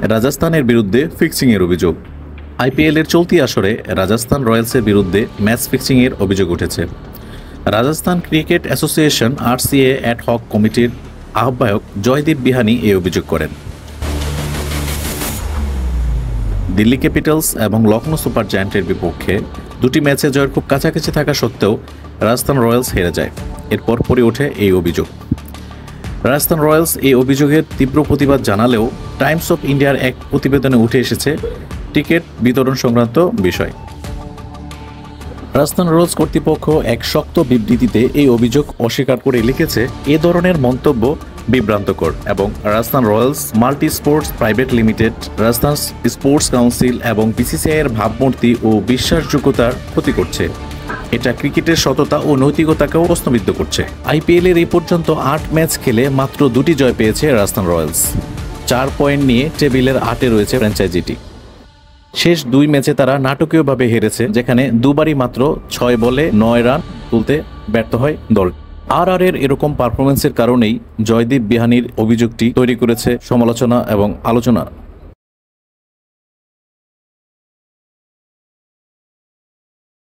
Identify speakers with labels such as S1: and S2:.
S1: রাজস্থানের বিরুদ্ধে ফিক্সিংয়ের অভিযোগ। আইপিএলের চলতি আসরে রাজস্থান রয়্যালসের বিরুদ্ধে ম্যাচ ফিক্সিংয়ের অভিযোগ উঠেছে। Rajasthan cricket association RCA ad hoc কমিটির আহ্বায়ক জয়দীপ বিহানি এই অভিযোগ করেন। দিল্লি ক্যাপিটালস এবং লখনৌ সুপার জায়ান্টের বিপক্ষে দুটি ম্যাচে জয়ের খুব কাছাকাছি থাকা সত্ত্বেও রাজস্থান রয়্যালস হেরে যায়। এরপর পরে ওঠে এই অভিযোগ। রাজস্থান রয়্যালস এই অভিযোগের তীব্র প্রতিবাদ জানালেও টাইমস অফ ইন্ডিয়ার এক প্রতিবেদনে উঠে এসেছে টিকিট বিতরণ সংক্রান্ত বিষয়। রাজস্থান রয়্যালস কর্তৃপক্ষ এক শক্ত বিবৃতিতে এই অভিযোগ অস্বীকার করে লিখেছে, এ ধরনের মন্তব্য বিভ্রান্তকর এবং Rajasthan Royals multi sports private limited, Rajasthan sports council এবং বিসিসিআই এর ভাবমূর্তি ও বিশ্বাসযোগ্যতার ক্ষতি করছে। এটা ক্রিকেটের সততা ও নৈতিকতাকেও প্রশ্নবিদ্ধ করছে। আইপিএলের এই পর্যন্ত 8 ম্যাচ খেলে মাত্র 2টি জয় পেয়েছে রাজস্থান রয়্যালস। 4 পয়েন্ট নিয়ে টেবিলের 8-এ রয়েছে ফ্র্যাঞ্চাইজিটি। শেষ 2 ম্যাচে তারা নাটকীয়ভাবে হেরেছে, যেখানে দুবারই মাত্র 6 বলে 9 রান তুলতে ব্যর্থ হয় দল। আরআরের এরকম পারফরমেন্সের কারণেই জয়দীপ বিহানির অভিযোগটি তৈরি করেছে সমালোচনা এবং আলোচনা।